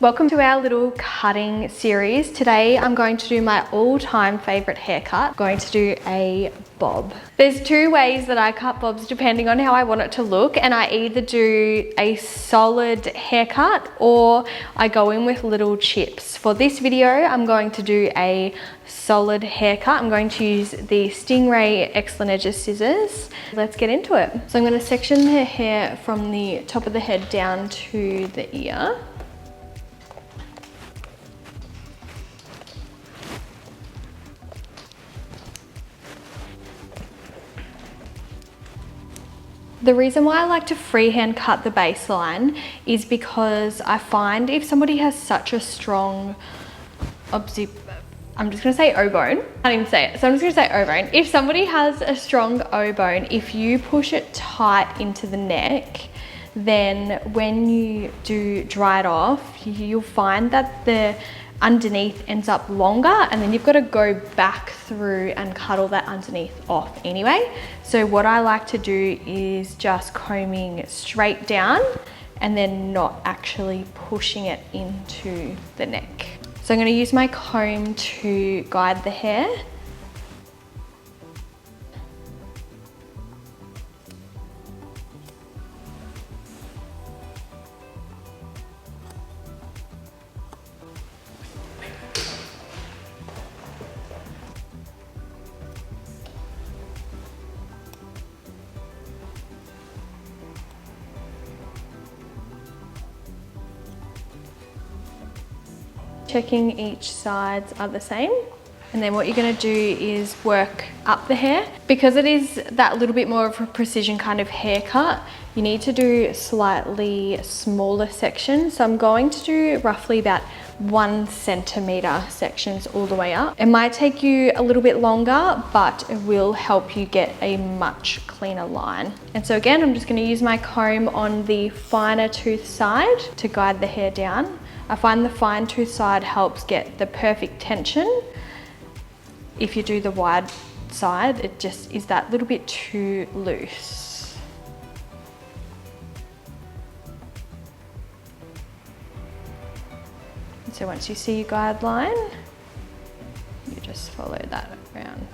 Welcome to our little cutting series. Today I'm going to do my all-time favorite haircut. I'm going to do a bob. There's two ways that I cut bobs depending on how I want it to look, and I either do a solid haircut or I go in with little chips. For this video I'm going to do a solid haircut. I'm going to use the Stingray excellent edges scissors. Let's get into it. So I'm going to section the hair from the top of the head down to the ear. The reason why I like to freehand cut the baseline is because I find if somebody has such a strong I'm just going to say O-bone. I can't even say it, so I'm just going to say O-bone. If somebody has a strong O-bone, if you push it tight into the neck, then when you do dry it off, you'll find that the underneath ends up longer, and then you've got to go back through and cut all that underneath off anyway. So what I like to do is just combing straight down and then not actually pushing it into the neck. So I'm going to use my comb to guide the hair. Checking each sides are the same. And then what you're going to do is work up the hair. Because it is that little bit more of a precision kind of haircut, you need to do slightly smaller sections. So I'm going to do roughly about 1 centimeter sections all the way up. It might take you a little bit longer, but it will help you get a much cleaner line. And so again, I'm just going to use my comb on the finer tooth side to guide the hair down. I find the fine tooth side helps get the perfect tension. If you do the wide side, it just is that little bit too loose. And so once you see your guideline, you just follow that around.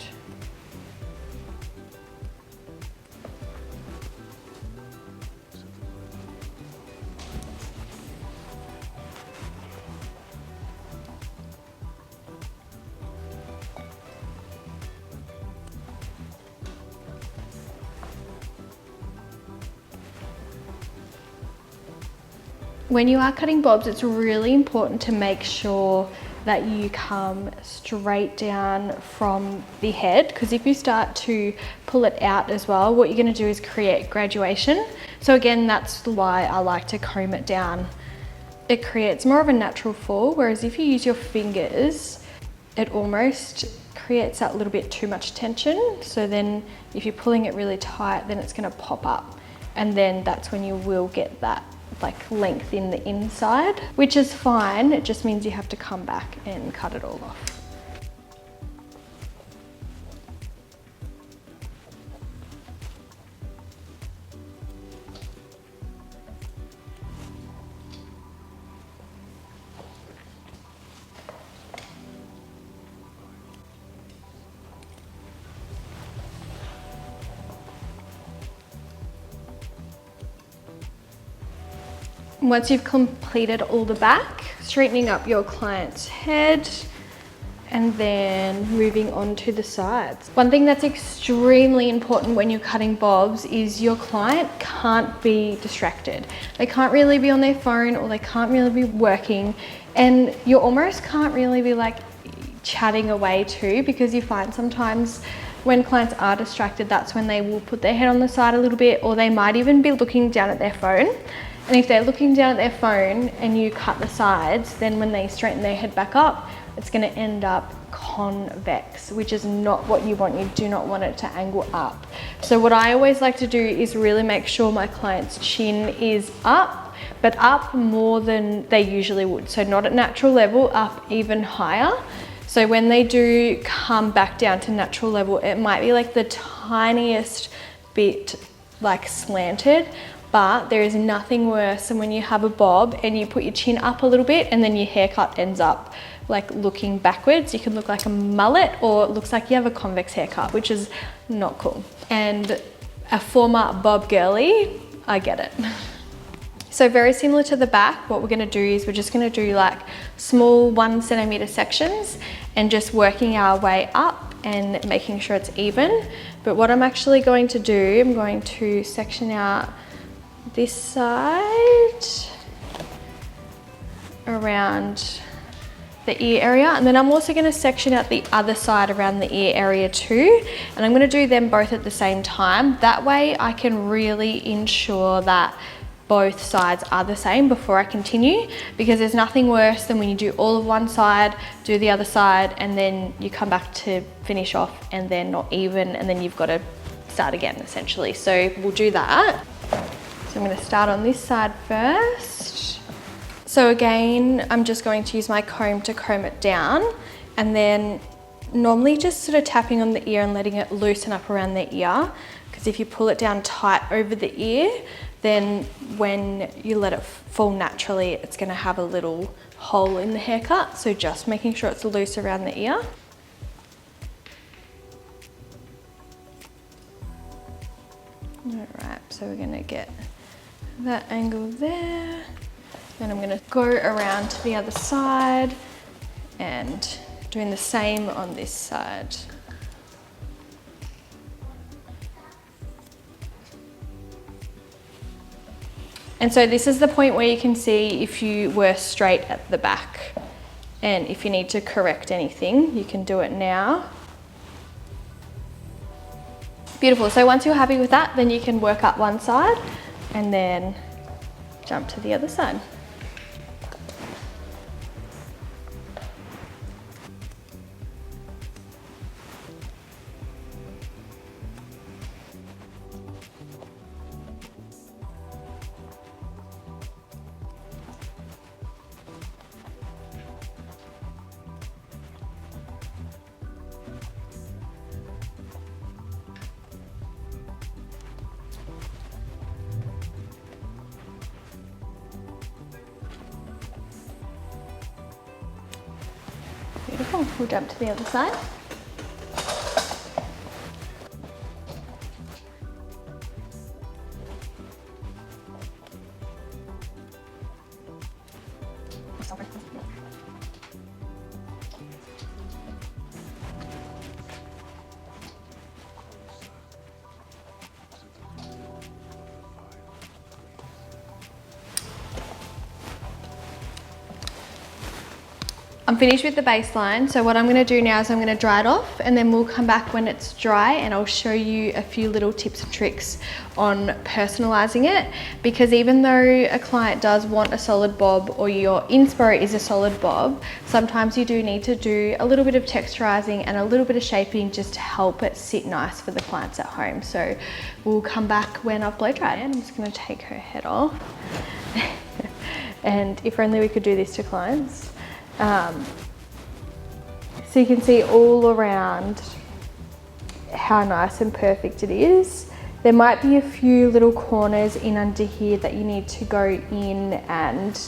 When you are cutting bobs, it's really important to make sure that you come straight down from the head, because if you start to pull it out as well, what you're going to do is create graduation. So again, that's why I like to comb it down. It creates more of a natural fall, whereas if you use your fingers, it almost creates that little bit too much tension. So then if you're pulling it really tight, then it's going to pop up, and then that's when you will get that like length in the inside, which is fine. It just means you have to come back and cut it all off. Once you've completed all the back, straightening up your client's head and then moving on to the sides. One thing that's extremely important when you're cutting bobs is your client can't be distracted. They can't really be on their phone, or they can't really be working, and you almost can't really be like chatting away too, because you find sometimes when clients are distracted, that's when they will put their head on the side a little bit, or they might even be looking down at their phone. And if they're looking down at their phone and you cut the sides, then when they straighten their head back up, it's going to end up convex, which is not what you want. You do not want it to angle up. So what I always like to do is really make sure my client's chin is up, but up more than they usually would. So not at natural level, up even higher. So when they do come back down to natural level, it might be like the tiniest bit like slanted, but there is nothing worse than when you have a bob and you put your chin up a little bit and then your haircut ends up like looking backwards. You can look like a mullet, or it looks like you have a convex haircut, which is not cool. And a former bob girly, I get it. So very similar to the back, what we're gonna do is we're just gonna do like small 1 centimeter sections and just working our way up and making sure it's even. But what I'm actually going to do, I'm going to section out this side around the ear area, and then I'm also going to section out the other side around the ear area too, and I'm going to do them both at the same time. That way I can really ensure that both sides are the same before I continue, because there's nothing worse than when you do all of one side, do the other side, and then you come back to finish off and they're not even, and then you've got to start again essentially. So we'll do that. So I'm going to start on this side first. So again, I'm just going to use my comb to comb it down, and then normally just sort of tapping on the ear and letting it loosen up around the ear, because if you pull it down tight over the ear, then when you let it fall naturally, it's going to have a little hole in the haircut. So just making sure it's loose around the ear. All right, so we're going to get that angle there. Then I'm going to go around to the other side and doing the same on this side. And so this is the point where you can see if you were straight at the back, and if you need to correct anything, you can do it now. Beautiful. So once you're happy with that, then you can work up one side and then jump to the other side. Beautiful. We'll jump to the other side. I'm finished with the baseline, so what I'm going to do now is I'm going to dry it off, and then we'll come back when it's dry and I'll show you a few little tips and tricks on personalising it, because even though a client does want a solid bob or your inspo is a solid bob, sometimes you do need to do a little bit of texturising and a little bit of shaping just to help it sit nice for the clients at home. So we'll come back when I've blow dried. I'm just going to take her head off and if only we could do this to clients. So you can see all around how nice and perfect it is. There might be a few little corners in under here that you need to go in and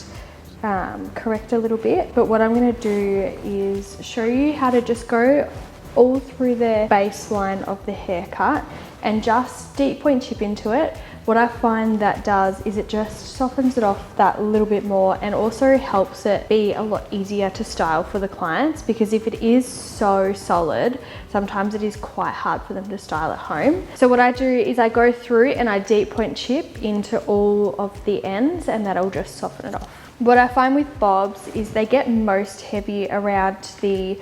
correct a little bit, but what I'm going to do is show you how to just go all through the baseline of the haircut and just deep point chip into it. What I find that does is it just softens it off that little bit more, and also helps it be a lot easier to style for the clients, because if it is so solid, sometimes it is quite hard for them to style at home. So what I do is I go through and I deep point chip into all of the ends, and that'll just soften it off. What I find with bobs is they get most heavy around the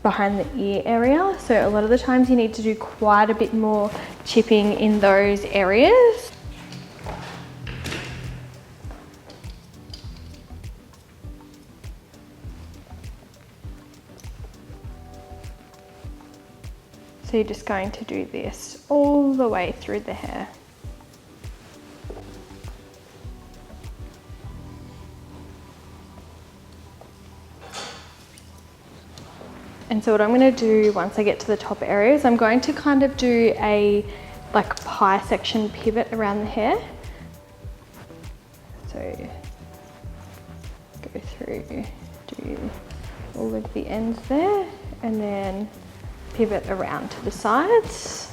behind the ear area, so a lot of the times you need to do quite a bit more chipping in those areas. So you're just going to do this all the way through the hair. And so what I'm going to do once I get to the top areas, I'm going to kind of do a pie section pivot around the hair. So go through, do all of the ends there, and then pivot around to the sides.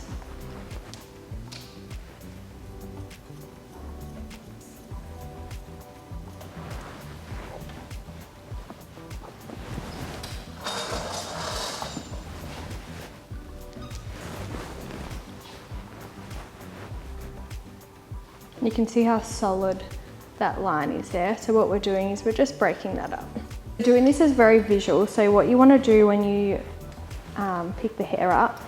You can see how solid that line is there. So what we're doing is we're just breaking that up. Doing this is very visual. So what you want to do when you pick the hair up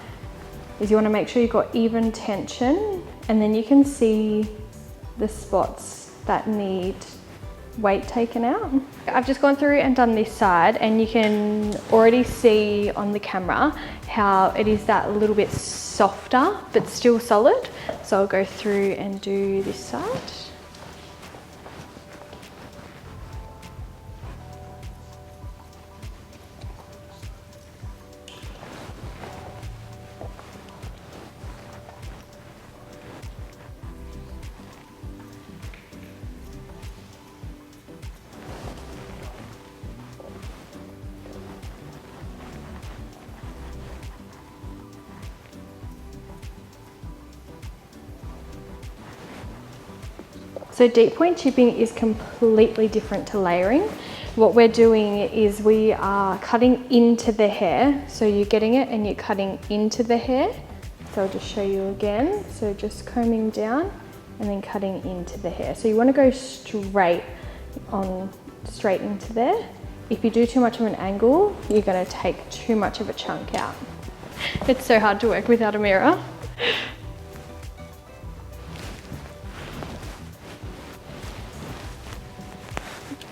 is you want to make sure you've got even tension, and then you can see the spots that need weight taken out. I've just gone through and done this side, and you can already see on the camera how it is that little bit softer but still solid. So I'll go through and do this side. So deep point chipping is completely different to layering. What we're doing is we are cutting into the hair. So you're getting it and you're cutting into the hair. So I'll just show you again. So just combing down and then cutting into the hair. So you want to go straight into there. If you do too much of an angle, you're going to take too much of a chunk out. It's so hard to work without a mirror.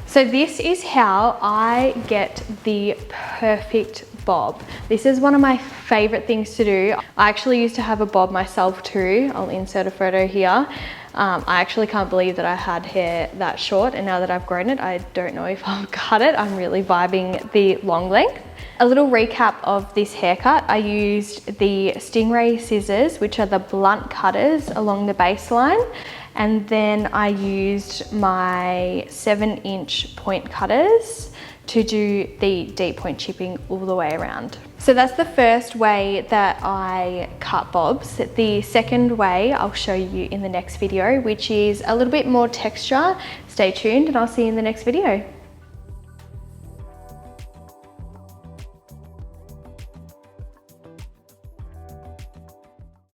So this is how I get the perfect bob. This is one of my favorite things to do. I actually used to have a bob myself too. I'll insert a photo here. I actually can't believe that I had hair that short, and now that I've grown it, I don't know if I'll cut it. I'm really vibing the long length. A little recap of this haircut. I used the Stingray scissors, which are the blunt cutters along the baseline. And then I used my 7-inch point cutters to do the deep point chipping all the way around. So that's the first way that I cut bobs. The second way I'll show you in the next video, which is a little bit more texture. Stay tuned and I'll see you in the next video.